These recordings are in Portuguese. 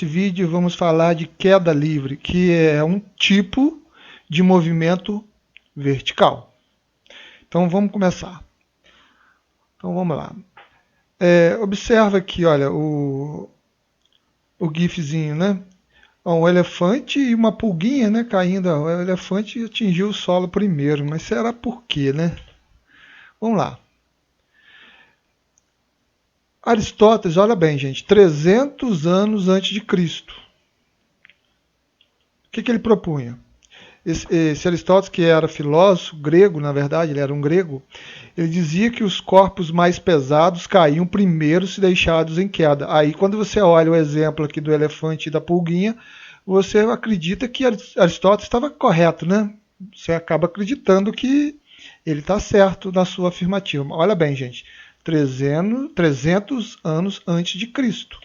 Nesse vídeo vamos falar de queda livre, que é um tipo de movimento vertical. Então vamos começar. Então vamos lá. Observa aqui, olha, o gifzinho, né? Um elefante e uma pulguinha, né, caindo. O elefante atingiu o solo primeiro, mas será por quê, né? Vamos lá. Aristóteles, olha bem, gente, 300 anos antes de Cristo. O que ele propunha? Esse Aristóteles, que era filósofo grego, na verdade, ele era um grego, ele dizia que os corpos mais pesados caíam primeiro se deixados em queda. Aí, quando você olha o exemplo aqui do elefante e da pulguinha, você acredita que Aristóteles estava correto, né? Você acaba acreditando que ele está certo na sua afirmativa. Olha bem, gente, 300 anos antes de Cristo.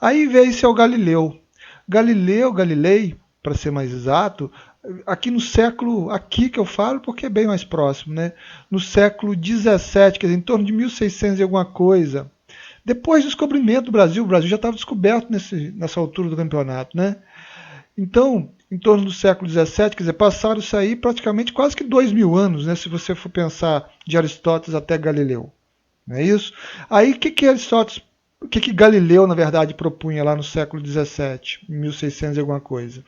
Aí veio-se ao Galileu. Galilei, para ser mais exato, aqui no século, aqui que eu falo porque é bem mais próximo, né? No século 17, quer dizer, em torno de 1600 e alguma coisa. Depois do descobrimento do Brasil, o Brasil já estava descoberto nessa altura do campeonato, né? Então, em torno do século 17, quer dizer, passaram isso aí praticamente quase que 2000 anos, né? Se você for pensar de Aristóteles até Galileu, não é isso? Aí, o que Aristóteles, o que Galileu, na verdade, propunha lá no século 17, 1600 e alguma coisa?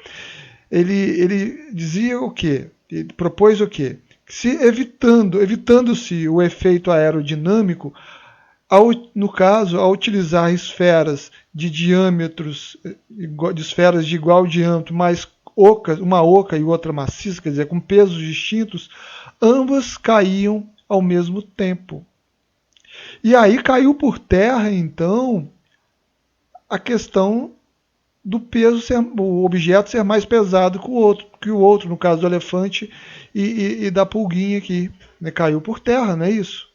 Ele dizia o quê? Ele propôs o quê? Evitando-se o efeito aerodinâmico, no caso, ao utilizar esferas de diâmetros, de esferas de igual diâmetro, mas uma oca e outra maciça, quer dizer, com pesos distintos, ambas caíam ao mesmo tempo. E aí caiu por terra, então, a questão do peso o objeto ser mais pesado que o outro, no caso do elefante e da pulguinha aqui, né? Caiu por terra, não é isso?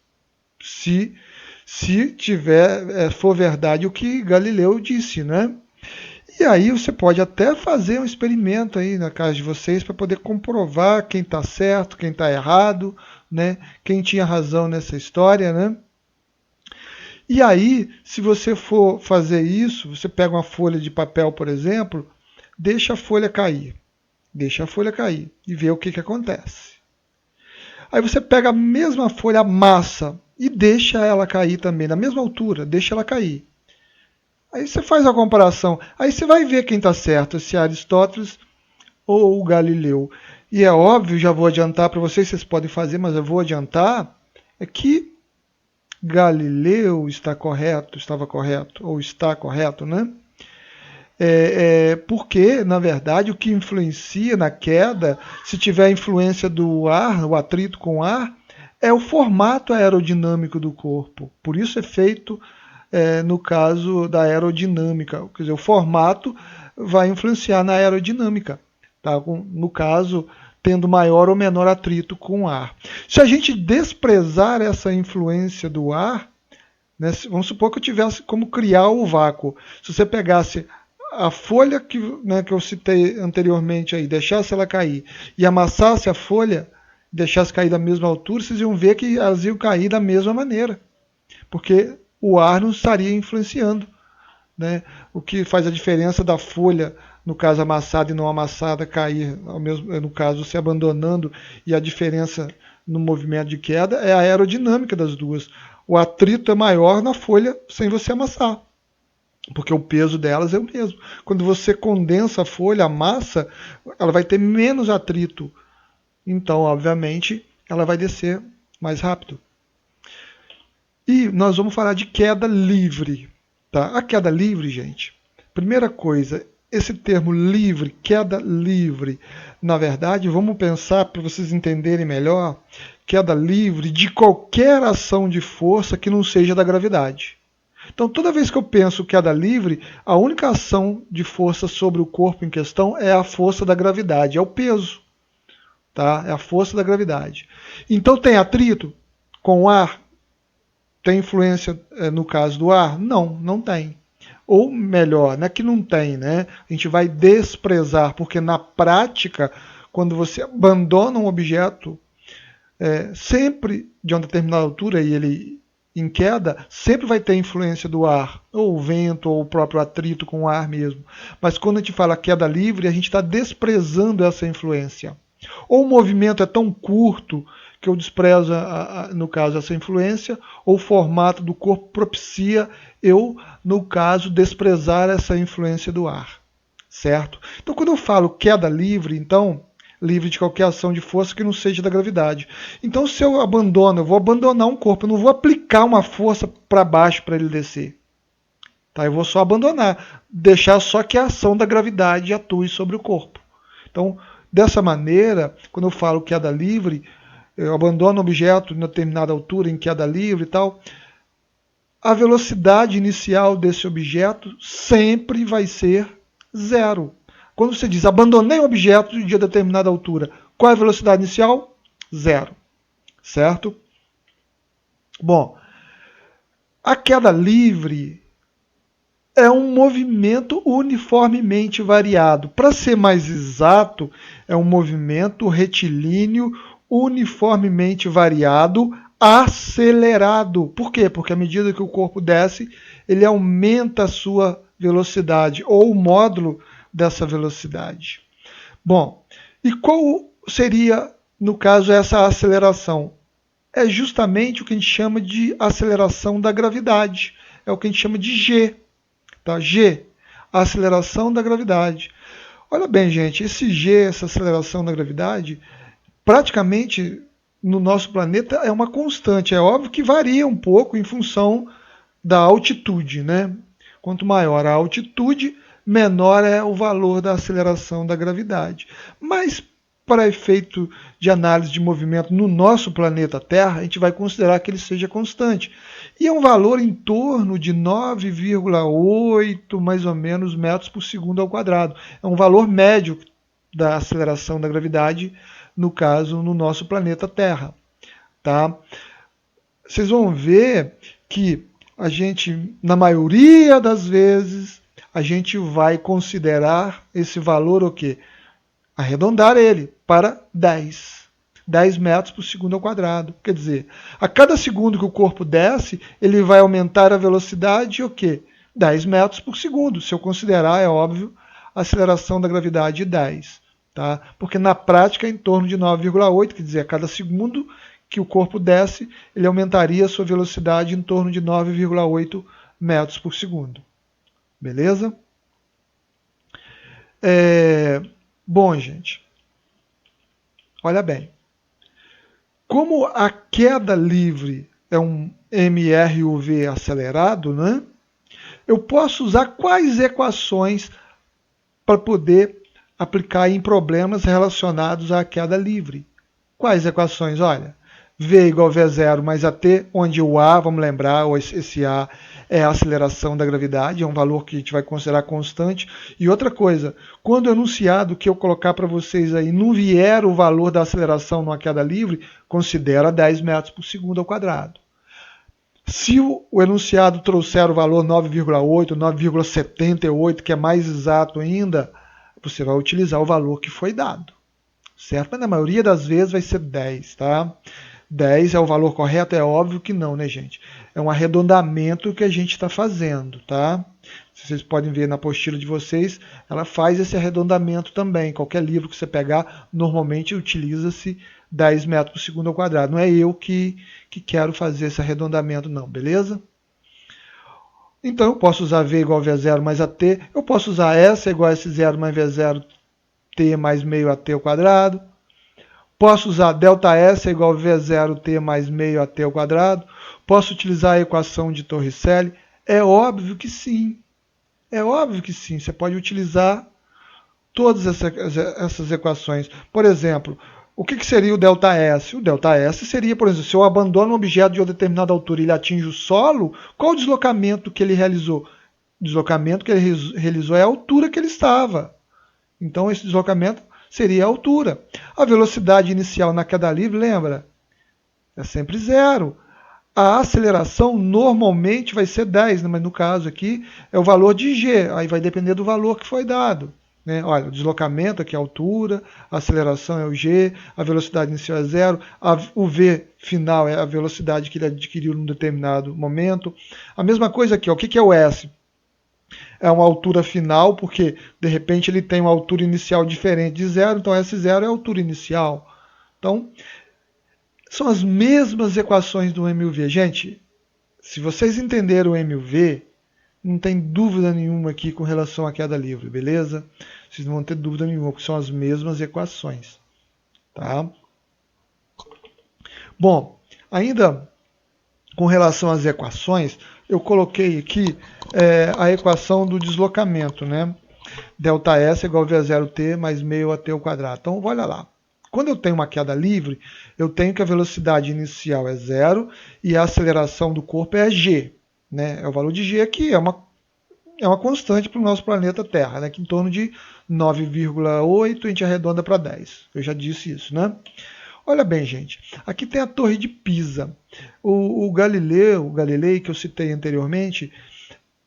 Se for verdade o que Galileu disse, né? E aí você pode até fazer um experimento aí na casa de vocês para poder comprovar quem está certo, quem está errado, né? Quem tinha razão nessa história, né? E aí, se você for fazer isso, você pega uma folha de papel, por exemplo, deixa a folha cair. Deixa a folha cair e vê o que acontece. Aí você pega a mesma folha, amassa e deixa ela cair também, na mesma altura, deixa ela cair. Aí você faz a comparação. Aí você vai ver quem está certo, se é Aristóteles ou o Galileu. E é óbvio, já vou adiantar para vocês podem fazer, mas eu vou adiantar, é que Galileu estava correto, ou está correto, né? Porque, na verdade, o que influencia na queda, se tiver influência do ar, o atrito com o ar, é o formato aerodinâmico do corpo. Por isso é feito, no caso da aerodinâmica. Quer dizer, o formato vai influenciar na aerodinâmica. Tá? No caso, tendo maior ou menor atrito com o ar. Se a gente desprezar essa influência do ar, né, vamos supor que eu tivesse como criar o vácuo. Se você pegasse a folha que eu citei anteriormente, aí, deixasse ela cair e amassasse a folha, deixasse cair da mesma altura, vocês iam ver que elas iam cair da mesma maneira, porque o ar não estaria influenciando. Né? O que faz a diferença da folha, no caso amassada e não amassada, cair, no caso se abandonando, e a diferença no movimento de queda é a aerodinâmica das duas. O atrito é maior na folha sem você amassar, porque o peso delas é o mesmo. Quando você condensa a folha, a massa, ela vai ter menos atrito. Então, obviamente, ela vai descer mais rápido. E nós vamos falar de queda livre. Tá? A queda livre, gente, primeira coisa, esse termo livre, queda livre, na verdade, vamos pensar para vocês entenderem melhor, queda livre de qualquer ação de força que não seja da gravidade. Então, toda vez que eu penso queda livre, a única ação de força sobre o corpo em questão é a força da gravidade, é o peso. Tá? É a força da gravidade. Então, tem atrito com o ar? Tem influência no caso do ar? Não, não tem. Ou melhor, não é que não tem, né? A gente vai desprezar, porque na prática, quando você abandona um objeto, sempre de uma determinada altura e em queda, sempre vai ter influência do ar, ou o vento, ou o próprio atrito com o ar mesmo. Mas quando a gente fala queda livre, a gente está desprezando essa influência. Ou o movimento é tão curto que eu desprezo, no caso, essa influência, ou o formato do corpo propicia eu, no caso, desprezar essa influência do ar. Certo? Então, quando eu falo queda livre, então, livre de qualquer ação de força que não seja da gravidade. Então, se eu abandono, eu vou abandonar um corpo, eu não vou aplicar uma força para baixo para ele descer. Tá? Eu vou só abandonar, deixar só que a ação da gravidade atue sobre o corpo. Então, dessa maneira, quando eu falo queda livre, eu abandono o objeto em determinada altura, em queda livre e tal, a velocidade inicial desse objeto sempre vai ser zero. Quando você diz abandonei um objeto de determinada altura, qual é a velocidade inicial? Zero. Certo? Bom, a queda livre é um movimento uniformemente variado. Para ser mais exato, é um movimento retilíneo uniformemente variado, acelerado. Por quê? Porque à medida que o corpo desce, ele aumenta a sua velocidade, ou o módulo dessa velocidade. Bom, e qual seria, no caso, essa aceleração? É justamente o que a gente chama de aceleração da gravidade. É o que a gente chama de G. Tá? G, a aceleração da gravidade. Olha bem, gente, esse G, essa aceleração da gravidade, praticamente no nosso planeta é uma constante. É óbvio que varia um pouco em função da altitude, né? Quanto maior a altitude, menor é o valor da aceleração da gravidade. Mas, para efeito de análise de movimento no nosso planeta Terra, a gente vai considerar que ele seja constante. E é um valor em torno de 9,8, mais ou menos, metros por segundo ao quadrado. É um valor médio da aceleração da gravidade, no caso, no nosso planeta Terra. Tá? Vocês vão ver que a gente, na maioria das vezes, a gente vai considerar esse valor o quê? Arredondar ele para 10. 10 metros por segundo ao quadrado. Quer dizer, a cada segundo que o corpo desce, ele vai aumentar a velocidade o quê? 10 metros por segundo. Se eu considerar, é óbvio, a aceleração da gravidade de 10. Tá? Porque na prática é em torno de 9,8, quer dizer, a cada segundo que o corpo desce, ele aumentaria a sua velocidade em torno de 9,8 metros por segundo. Beleza? Bom, gente, olha bem. Como a queda livre é um MRUV acelerado, né? Eu posso usar quais equações para poder aplicar em problemas relacionados à queda livre? Quais equações? Olha, V igual a V0 mais AT, onde o A, vamos lembrar, esse A é a aceleração da gravidade, é um valor que a gente vai considerar constante. E outra coisa, quando o enunciado que eu colocar para vocês aí não vier o valor da aceleração numa queda livre, considera 10 metros por segundo ao quadrado. Se o enunciado trouxer o valor 9,8, 9,78, que é mais exato ainda, você vai utilizar o valor que foi dado. Certo? Mas na maioria das vezes vai ser 10, tá? 10 é o valor correto? É óbvio que não, né, gente? É um arredondamento que a gente está fazendo, tá? Vocês podem ver na apostila de vocês, ela faz esse arredondamento também. Qualquer livro que você pegar, normalmente utiliza-se 10 metros por segundo ao quadrado. Não é eu que quero fazer esse arredondamento, não, beleza? Então eu posso usar V igual a V0 mais AT, eu posso usar S igual a S0 mais V0 T mais meio AT ao quadrado. Posso usar ΔS é igual a V0T mais meio AT ao quadrado. Posso utilizar a equação de Torricelli? É óbvio que sim. É óbvio que sim. Você pode utilizar todas essas equações. Por exemplo, o que seria o ΔS? O ΔS seria, por exemplo, se eu abandono um objeto de uma determinada altura e ele atinge o solo, qual o deslocamento que ele realizou? O deslocamento que ele realizou é a altura que ele estava. Então, esse deslocamento seria a altura. A velocidade inicial na queda livre, lembra? É sempre zero. A aceleração normalmente vai ser 10, mas no caso aqui é o valor de G, aí vai depender do valor que foi dado. né? Olha, o deslocamento aqui é a altura, a aceleração é o g, a velocidade inicial é zero, o v final é a velocidade que ele adquiriu num determinado momento. A mesma coisa aqui, ó, o que é o s? É uma altura final, porque de repente ele tem uma altura inicial diferente de zero, então S0 é a altura inicial. Então, são as mesmas equações do MUV. Gente, se vocês entenderam o MUV, não tem dúvida nenhuma aqui com relação à queda livre, beleza? Vocês não vão ter dúvida nenhuma, porque são as mesmas equações. Tá? Bom, ainda com relação às equações, eu coloquei aqui a equação do deslocamento, né? Δs igual a V0t mais meio AT ao quadrado. Então, olha lá. Quando eu tenho uma queda livre, eu tenho que a velocidade inicial é zero e a aceleração do corpo é g. Né? É o valor de g que é uma constante para o nosso planeta Terra, né? Que em torno de 9,8 a gente arredonda para 10. Eu já disse isso, né? Olha bem, gente, aqui tem a Torre de Pisa. O Galilei, que eu citei anteriormente,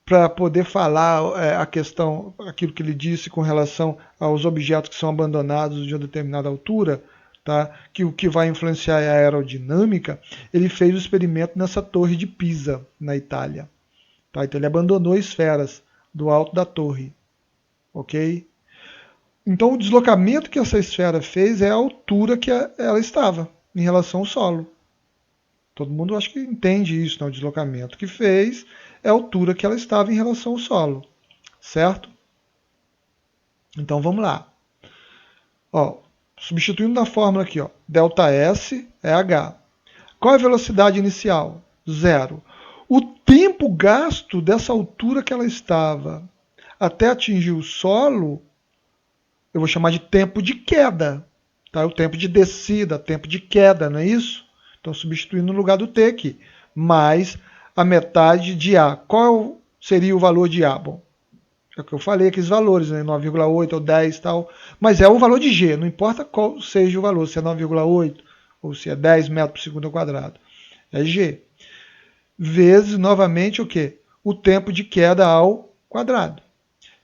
para poder falar a questão, aquilo que ele disse com relação aos objetos que são abandonados de uma determinada altura, tá? Que o que vai influenciar é a aerodinâmica, ele fez o experimento nessa Torre de Pisa, na Itália. Tá? Então ele abandonou esferas do alto da torre. Ok? Então o deslocamento que essa esfera fez é a altura que ela estava em relação ao solo. Todo mundo acho que entende isso, né? O deslocamento que fez é a altura que ela estava em relação ao solo. Certo? Então vamos lá. Ó, substituindo na fórmula aqui, ó, ΔS é h. Qual é a velocidade inicial? Zero. O tempo gasto dessa altura que ela estava até atingir o solo, eu vou chamar de tempo de queda. Tá? O tempo de descida, tempo de queda, não é isso? Então, substituindo no lugar do T aqui. Mais a metade de A. Qual seria o valor de A? Bom, é o que eu falei, aqueles valores, né? 9,8 ou 10 e tal. Mas é o valor de G, não importa qual seja o valor, se é 9,8 ou se é 10 metros por segundo ao quadrado. É G. Vezes, novamente, o quê? O tempo de queda ao quadrado.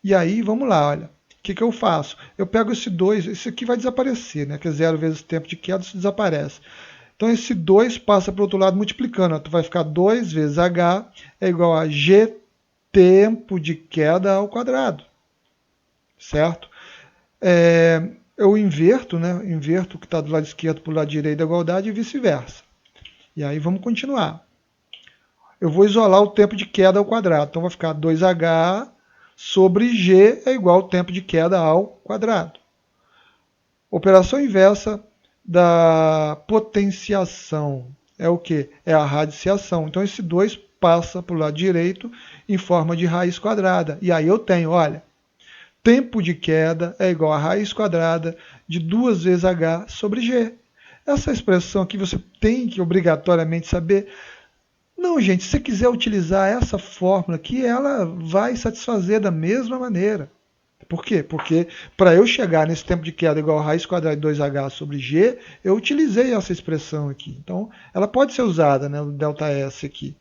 E aí, vamos lá, olha. O que eu faço? Eu pego esse 2, esse aqui vai desaparecer, né? Que é 0 vezes o tempo de queda, isso desaparece. Então esse 2 passa para o outro lado multiplicando. Tu vai ficar 2 vezes h é igual a g tempo de queda ao quadrado. Certo? Eu inverto, né? Inverto o que está do lado esquerdo para o lado direito da igualdade e vice-versa. E aí vamos continuar. Eu vou isolar o tempo de queda ao quadrado. Então vai ficar 2h sobre g é igual ao tempo de queda ao quadrado. Operação inversa da potenciação é o que? É a radiciação. Então esse 2 passa para o lado direito em forma de raiz quadrada. E aí eu tenho, olha, tempo de queda é igual a raiz quadrada de 2 vezes h sobre g. Essa expressão aqui você tem que obrigatoriamente saber. Não, gente, se você quiser utilizar essa fórmula aqui, ela vai satisfazer da mesma maneira. Por quê? Porque para eu chegar nesse tempo de queda igual a raiz quadrada de 2h sobre g, eu utilizei essa expressão aqui. Então, ela pode ser usada, né, o ΔS aqui.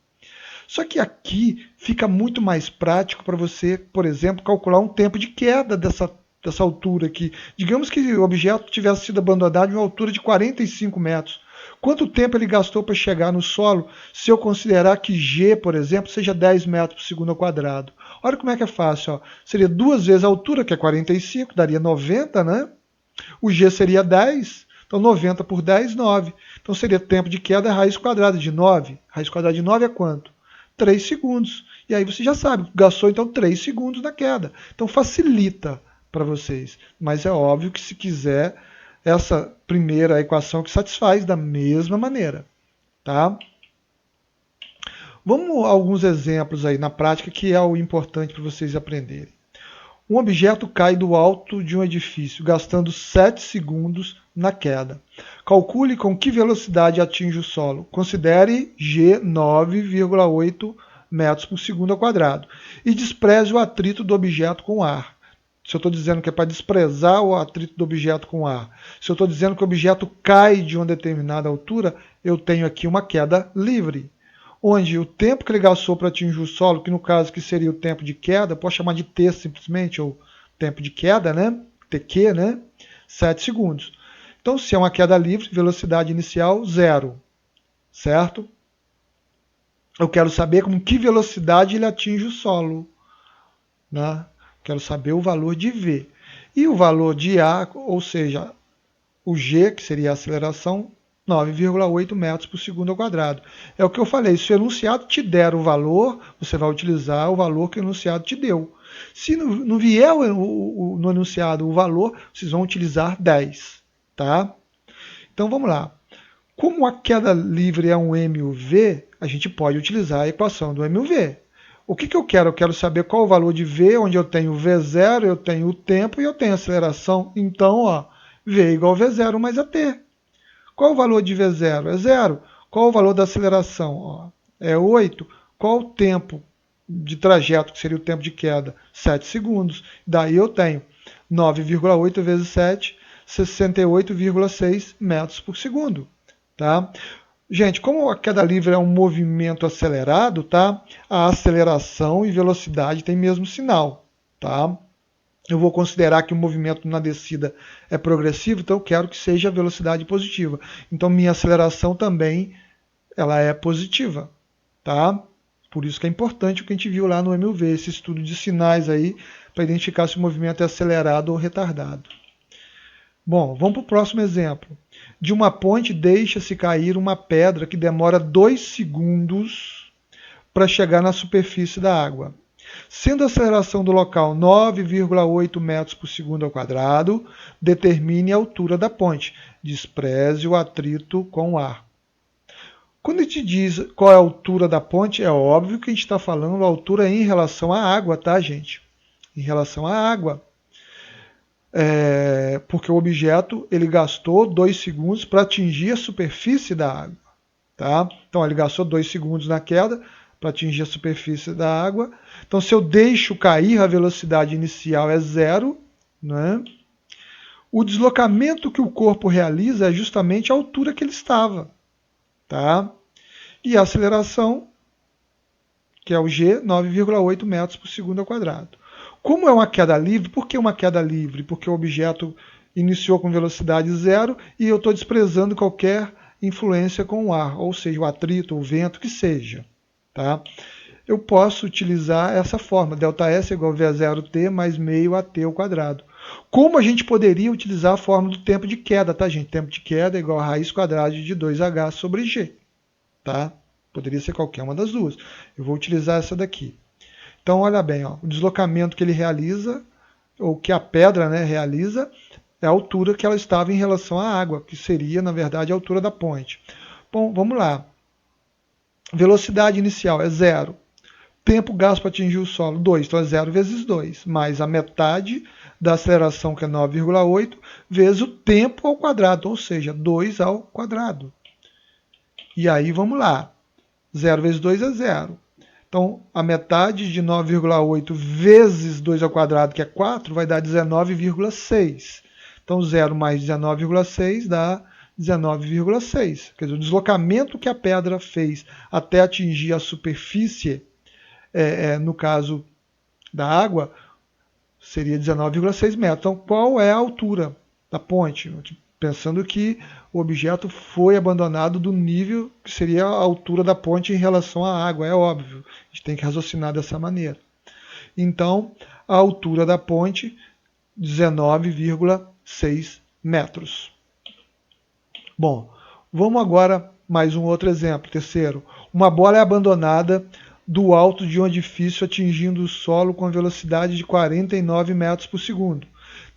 Só que aqui fica muito mais prático para você, por exemplo, calcular um tempo de queda dessa altura aqui. Digamos que o objeto tivesse sido abandonado em uma altura de 45 metros. Quanto tempo ele gastou para chegar no solo, se eu considerar que g, por exemplo, seja 10 metros por segundo ao quadrado? Olha como é que é fácil. Ó. Seria 2 vezes a altura, que é 45, daria 90, né? O g seria 10, então 90 por 10, 9. Então seria tempo de queda raiz quadrada de 9. Raiz quadrada de 9 é quanto? 3 segundos. E aí você já sabe, gastou então 3 segundos na queda. Então facilita para vocês. Mas é óbvio que se quiser, essa primeira equação que satisfaz da mesma maneira. Tá? Vamos a alguns exemplos aí na prática que é o importante para vocês aprenderem. Um objeto cai do alto de um edifício, gastando 7 segundos na queda. Calcule com que velocidade atinge o solo. Considere g 9,8 metros por segundo ao quadrado. E despreze o atrito do objeto com o ar. Se eu estou dizendo que é para desprezar o atrito do objeto com o ar. Se eu estou dizendo que o objeto cai de uma determinada altura, eu tenho aqui uma queda livre. Onde o tempo que ele gastou para atingir o solo, que no caso que seria o tempo de queda, posso chamar de t simplesmente, ou tempo de queda, né? TQ, né? 7 segundos. Então, se é uma queda livre, velocidade inicial 0, certo? Eu quero saber com que velocidade ele atinge o solo, né? Quero saber o valor de V. E o valor de A, ou seja, o G, que seria a aceleração, 9,8 metros por segundo ao quadrado. É o que eu falei, se o enunciado te der o valor, você vai utilizar o valor que o enunciado te deu. Se não vier no enunciado o valor, vocês vão utilizar 10. Tá? Então vamos lá. Como a queda livre é um MUV, a gente pode utilizar a equação do MUV. O que eu quero? Eu quero saber qual o valor de V, onde eu tenho V0, eu tenho o tempo e eu tenho a aceleração. Então, ó, V é igual a V0 mais AT. Qual o valor de V0? É 0. Qual o valor da aceleração? Ó, é 8. Qual o tempo de trajeto, que seria o tempo de queda? 7 segundos. Daí eu tenho 9,8 vezes 7, 68,6 metros por segundo. Tá? Gente, como a queda livre é um movimento acelerado, tá? A aceleração e velocidade têm mesmo sinal. Tá? Eu vou considerar que o movimento na descida é progressivo, então eu quero que seja a velocidade positiva. Então minha aceleração também ela é positiva, tá? Por isso que é importante o que a gente viu lá no MUV, esse estudo de sinais aí, para identificar se o movimento é acelerado ou retardado. Bom, vamos para o próximo exemplo. De uma ponte deixa-se cair uma pedra que demora 2 segundos para chegar na superfície da água. Sendo a aceleração do local 9,8 metros por segundo ao quadrado, determine a altura da ponte. Despreze o atrito com o ar. Quando a gente diz qual é a altura da ponte, é óbvio que a gente está falando a altura em relação à água, tá, gente? Em relação à água. Porque o objeto ele gastou 2 segundos para atingir a superfície da água. Tá? Então ele gastou 2 segundos na queda para atingir a superfície da água. Então, se eu deixo cair, a velocidade inicial é 0. Né? O deslocamento que o corpo realiza é justamente a altura que ele estava. Tá? E a aceleração, que é o G, 9,8 metros por segundo ao quadrado. Como é uma queda livre, por que uma queda livre? Porque o objeto iniciou com velocidade 0 e eu estou desprezando qualquer influência com o ar, ou seja, o atrito, o vento, que seja. Tá? Eu posso utilizar essa forma, ΔS é igual a V0T mais meio AT ao quadrado. Como a gente poderia utilizar a forma do tempo de queda, tá, gente? Tempo de queda é igual a raiz quadrada de 2H sobre G. Tá? Poderia ser qualquer uma das duas. Eu vou utilizar essa daqui. Então, olha bem, ó, o deslocamento que ele realiza, ou que a pedra, né, realiza, é a altura que ela estava em relação à água, que seria, na verdade, a altura da ponte. Bom, vamos lá. Velocidade inicial é 0. Tempo gasto para atingir o solo, 2. Então é 0 vezes 2, mais a metade da aceleração, que é 9,8, vezes o tempo ao quadrado, ou seja, 2 ao quadrado. E aí, vamos lá. 0 vezes 2 é 0. Então, a metade de 9,8 vezes 2 ao quadrado, que é 4, vai dar 19,6. Então, 0 mais 19,6 dá 19,6. Quer dizer, o deslocamento que a pedra fez até atingir a superfície, no caso da água, seria 19,6 metros. Então, qual é a altura da ponte? Pensando que o objeto foi abandonado do nível que seria a altura da ponte em relação à água, é óbvio. A gente tem que raciocinar dessa maneira. Então, a altura da ponte, 19,6 metros. Bom, vamos agora mais um outro exemplo, terceiro. Uma bola é abandonada do alto de um edifício atingindo o solo com velocidade de 49 metros por segundo.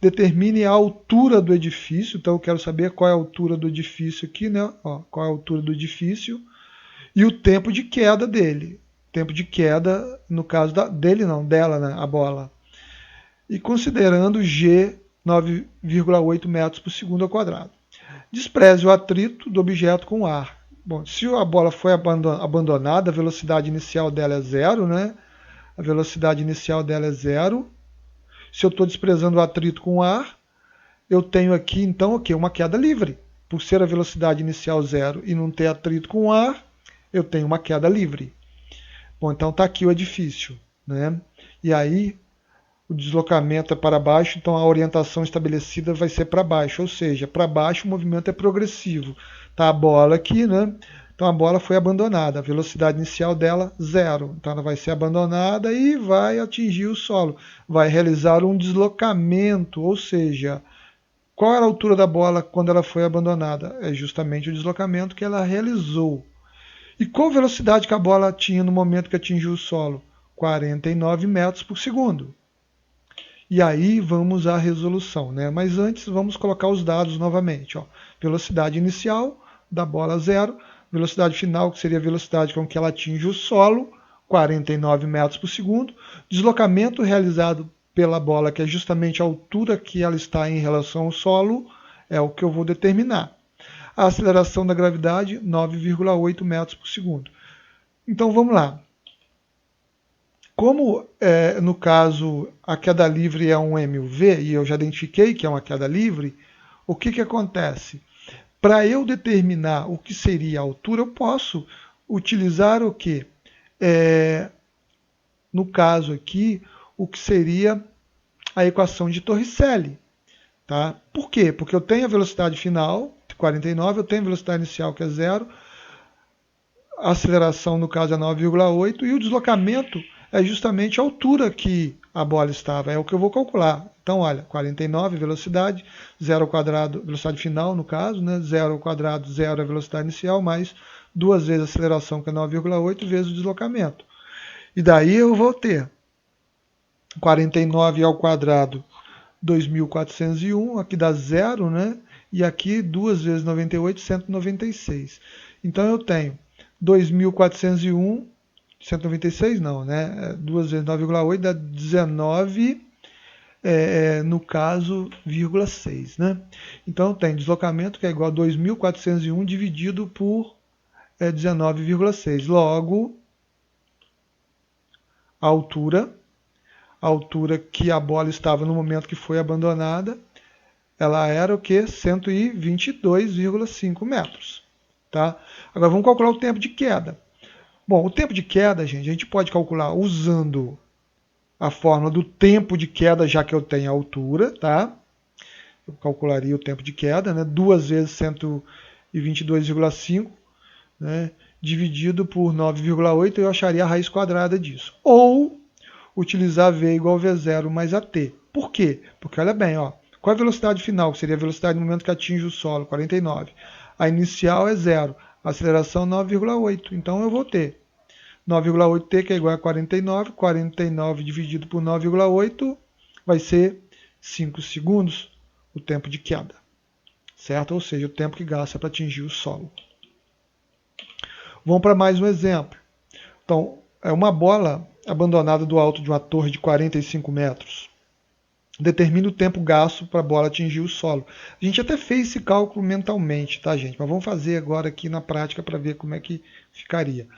Determine a altura do edifício, então eu quero saber qual é a altura do edifício aqui, né? Ó, qual é a altura do edifício e o tempo de queda dele. Tempo de queda, no caso dele não, dela, né? A bola. E considerando G 9,8 metros por segundo ao quadrado. Despreze o atrito do objeto com o ar. Bom, se a bola foi abandonada, a velocidade inicial dela é 0, né? A velocidade inicial dela é 0. Se eu estou desprezando o atrito com o ar, eu tenho aqui, então, o quê? Uma queda livre. Por ser a velocidade inicial 0 e não ter atrito com o ar, eu tenho uma queda livre. Bom, então está aqui o edifício. Né? E aí, o deslocamento é para baixo, então a orientação estabelecida vai ser para baixo, ou seja, para baixo o movimento é progressivo. Tá a bola aqui, né? Então a bola foi abandonada, a velocidade inicial dela, 0. Então ela vai ser abandonada e vai atingir o solo. Vai realizar um deslocamento, ou seja, qual era a altura da bola quando ela foi abandonada? É justamente o deslocamento que ela realizou. E qual velocidade que a bola tinha no momento que atingiu o solo? 49 metros por segundo. E aí vamos à resolução, né? Mas antes vamos colocar os dados novamente. Ó. Velocidade inicial da bola 0, velocidade final, que seria a velocidade com que ela atinge o solo, 49 metros por segundo. Deslocamento realizado pela bola, que é justamente a altura que ela está em relação ao solo, é o que eu vou determinar. A aceleração da gravidade, 9,8 metros por segundo. Então vamos lá. Como no caso a queda livre é um MUV, e eu já identifiquei que é uma queda livre, o que, que acontece? Para eu determinar o que seria a altura, eu posso utilizar o que? No caso aqui, o que seria a equação de Torricelli. Tá? Por quê? Porque eu tenho a velocidade final, 49, eu tenho a velocidade inicial, que é 0, a aceleração, no caso, é 9,8, e o deslocamento é justamente a altura que a bola estava, é o que eu vou calcular. Então, olha, 49 velocidade, 0 ao quadrado, velocidade final, no caso, né? 0 ao quadrado, 0 é a velocidade inicial, mais 2 vezes a aceleração, que é 9,8, vezes o deslocamento. E daí eu vou ter 49 ao quadrado, 2.401, aqui dá 0, né? E aqui 2 vezes 98, 196. Então eu tenho 2.401, 196 não, né? 2 vezes 9,8 dá 19, no caso, 0,6, né? Então tem deslocamento que é igual a 2.401 dividido por 19,6. Logo, a altura que a bola estava no momento que foi abandonada, ela era o que? 122,5 metros. Tá? Agora vamos calcular o tempo de queda. Bom, o tempo de queda, gente, a gente pode calcular usando a fórmula do tempo de queda, já que eu tenho a altura, tá? Eu calcularia o tempo de queda, né? 2 vezes 122,5, né? Dividido por 9,8, eu acharia a raiz quadrada disso. Ou utilizar V igual a V0 mais AT. Por quê? Porque olha bem, ó, qual é a velocidade final? Que seria a velocidade no momento que atinge o solo, 49. A inicial é 0, a aceleração 9,8. Então eu vou ter 9,8T, que é igual a 49. 49 dividido por 9,8 vai ser 5 segundos o tempo de queda. Certo? Ou seja, o tempo que gasta para atingir o solo. Vamos para mais um exemplo. Então, é uma bola abandonada do alto de uma torre de 45 metros. Determina o tempo gasto para a bola atingir o solo. A gente até fez esse cálculo mentalmente, tá, gente? Mas vamos fazer agora aqui na prática para ver como é que ficaria.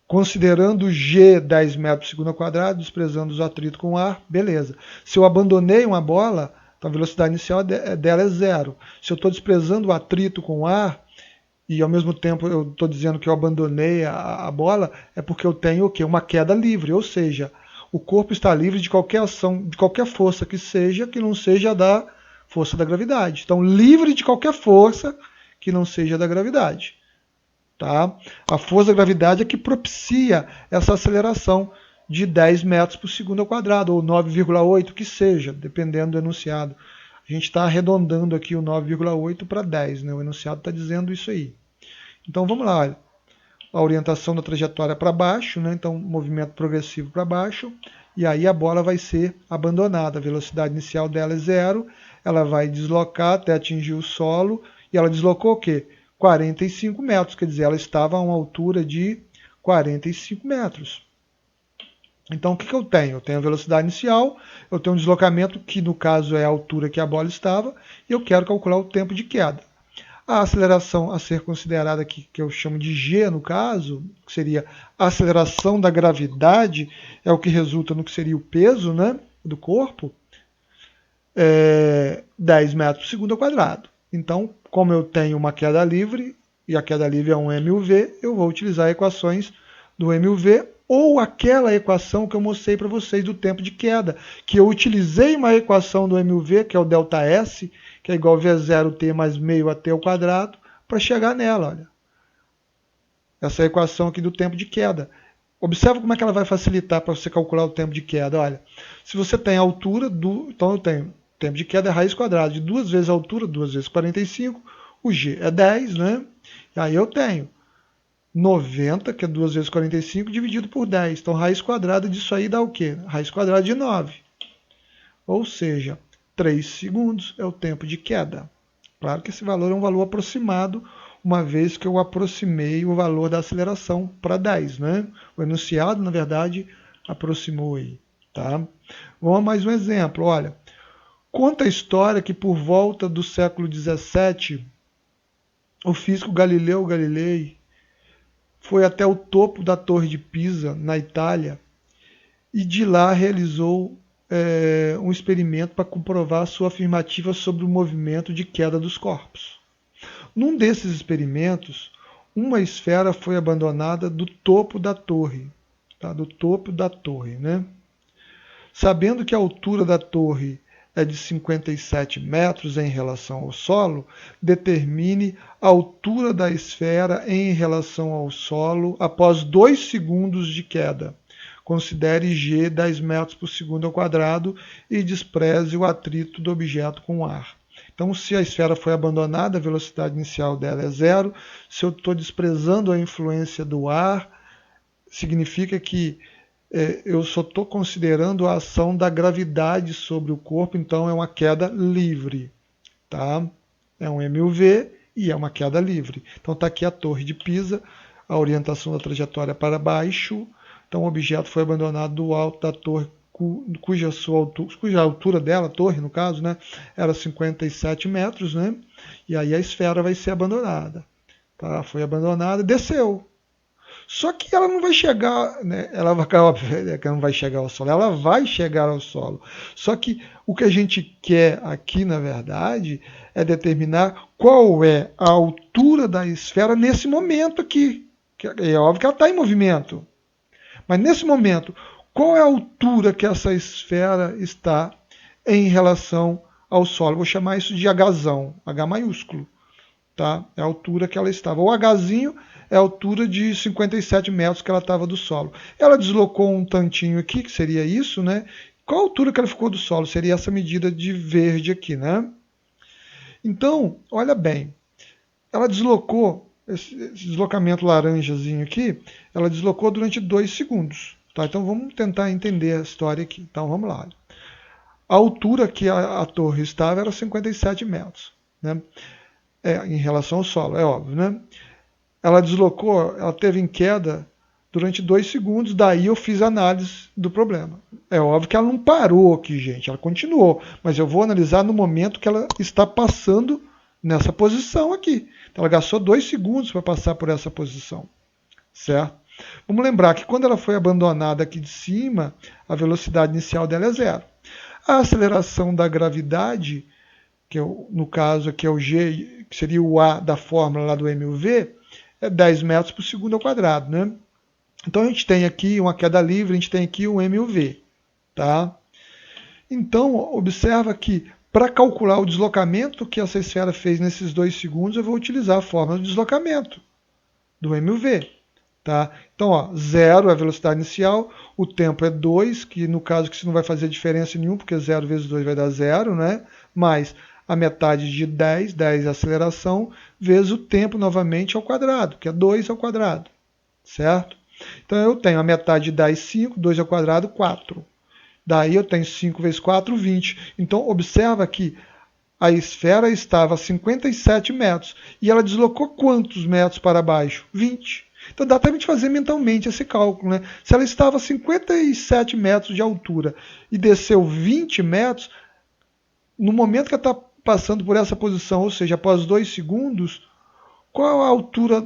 Considerando G 10 metros por segundo ao quadrado, desprezando os atritos com ar, beleza. Se eu abandonei uma bola, então a velocidade inicial dela é 0. Se eu estou desprezando o atrito com ar, e ao mesmo tempo eu estou dizendo que eu abandonei a bola, é porque eu tenho o quê? Uma queda livre, ou seja, o corpo está livre de qualquer ação, de qualquer força que não seja da força da gravidade. Então, livre de qualquer força que não seja da gravidade. Tá? A força da gravidade é que propicia essa aceleração de 10 metros por segundo ao quadrado, ou 9,8, que seja, dependendo do enunciado. A gente está arredondando aqui o 9,8 para 10, né? O enunciado está dizendo isso aí. Então vamos lá, olha. A orientação da trajetória para baixo, né? Então movimento progressivo para baixo, e aí a bola vai ser abandonada. A velocidade inicial dela é 0, ela vai deslocar até atingir o solo, e ela deslocou o quê? 45 metros, quer dizer, ela estava a uma altura de 45 metros. Então o que eu tenho? Eu tenho a velocidade inicial, eu tenho um deslocamento que no caso é a altura que a bola estava, e eu quero calcular o tempo de queda. A aceleração a ser considerada aqui, que eu chamo de G no caso, que seria a aceleração da gravidade, é o que resulta no que seria o peso, né, do corpo, 10 metros por segundo ao quadrado. Então, como eu tenho uma queda livre, e a queda livre é um MUV, eu vou utilizar equações do MUV ou aquela equação que eu mostrei para vocês do tempo de queda, que eu utilizei uma equação do MUV, que é o ΔS, que é igual a V0T mais meio AT ao quadrado, para chegar nela, olha. Essa equação aqui do tempo de queda. Observa como é que ela vai facilitar para você calcular o tempo de queda. Olha, se você tem a altura, então eu tenho tempo de queda é raiz quadrada de 2 vezes a altura, 2 vezes 45, o G é 10, né? E aí eu tenho 90, que é 2 vezes 45, dividido por 10. Então, raiz quadrada disso aí dá o quê? Raiz quadrada de 9. Ou seja, 3 segundos é o tempo de queda. Claro que esse valor é um valor aproximado, uma vez que eu aproximei o valor da aceleração para 10, né? O enunciado, na verdade, aproximou aí, tá? Vamos a mais um exemplo, olha. Conta a história que por volta do século XVII, o físico Galileu Galilei foi até o topo da Torre de Pisa, na Itália, e de lá realizou um experimento para comprovar sua afirmativa sobre o movimento de queda dos corpos. Num desses experimentos, uma esfera foi abandonada do topo da torre, tá? Do topo da torre, né? Sabendo que a altura da torre é de 57 metros em relação ao solo, determine a altura da esfera em relação ao solo após 2 segundos de queda. Considere G 10 metros por segundo ao quadrado e despreze o atrito do objeto com o ar. Então, se a esfera foi abandonada, a velocidade inicial dela é 0. Se eu estou desprezando a influência do ar, significa que eu só estou considerando a ação da gravidade sobre o corpo, então é uma queda livre. Tá? É um MUV e é uma queda livre. Então está aqui a Torre de Pisa, a orientação da trajetória para baixo. Então o objeto foi abandonado do alto da torre, cuja altura dela, a torre no caso, né, era 57 metros, né? E aí a esfera vai ser abandonada. Tá? Foi abandonada, desceu. Só que ela não vai chegar, né? Ela não vai chegar ao solo, ela vai chegar ao solo. Só que o que a gente quer aqui, na verdade, é determinar qual é a altura da esfera nesse momento aqui. É óbvio que ela está em movimento. Mas nesse momento, qual é a altura que essa esfera está em relação ao solo? Vou chamar isso de Hzão, H maiúsculo. Tá? É a altura que ela estava. O Hzinho é a altura de 57 metros que ela estava do solo. Ela deslocou um tantinho aqui, que seria isso, né? Qual a altura que ela ficou do solo? Seria essa medida de verde aqui, né? Então, olha bem, ela deslocou, esse deslocamento laranjazinho aqui, ela deslocou durante 2 segundos. Tá? Então vamos tentar entender a história aqui. Então vamos lá. A altura que a torre estava era 57 metros, né? Em relação ao solo, é óbvio, né? Ela deslocou, ela teve em queda durante 2 segundos, daí eu fiz a análise do problema. É óbvio que ela não parou aqui, gente, ela continuou, mas eu vou analisar no momento que ela está passando nessa posição aqui. Então ela gastou 2 segundos para passar por essa posição, certo? Vamos lembrar que quando ela foi abandonada aqui de cima, a velocidade inicial dela é 0. A aceleração da gravidade, que no caso aqui é o G, que seria o A da fórmula lá do MUV, é 10 metros por segundo ao quadrado, né? Então a gente tem aqui uma queda livre, a gente tem aqui um MUV, tá? Então observa que para calcular o deslocamento que essa esfera fez nesses 2 segundos, eu vou utilizar a fórmula de deslocamento do MUV, tá? Então, ó, 0 é a velocidade inicial, o tempo é 2, que no caso que isso não vai fazer diferença nenhuma, porque 0 vezes 2 vai dar 0, né? Mais a metade de 10, 10 é a aceleração, vezes o tempo novamente ao quadrado, que é 2 ao quadrado, certo? Então eu tenho a metade de 10, 5, 2 ao quadrado, 4. Daí eu tenho 5 vezes 4, 20. Então observa que a esfera estava a 57 metros e ela deslocou quantos metros para baixo? 20. Então dá até a gente fazer mentalmente esse cálculo, né? Se ela estava a 57 metros de altura e desceu 20 metros, no momento que ela está passando por essa posição, ou seja, após 2 segundos, qual a altura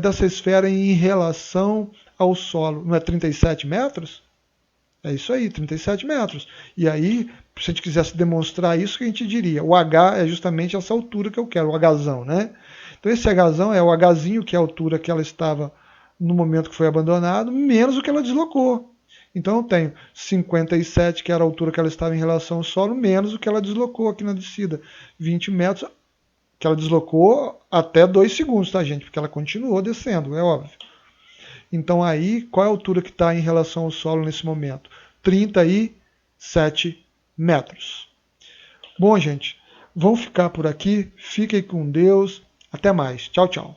dessa esfera em relação ao solo? Não é 37 metros? É isso aí, 37 metros. E aí, se a gente quisesse demonstrar isso, que a gente diria? O H é justamente essa altura que eu quero, o Hzão, né? Então esse Hzão é o Hzinho, que é a altura que ela estava no momento que foi abandonado, menos o que ela deslocou. Então eu tenho 57, que era a altura que ela estava em relação ao solo, menos o que ela deslocou aqui na descida. 20 metros, que ela deslocou até 2 segundos, tá, gente? Porque ela continuou descendo, é óbvio. Então aí, qual é a altura que está em relação ao solo nesse momento? 37 metros. Bom, gente, vamos ficar por aqui. Fiquem com Deus. Até mais. Tchau, tchau.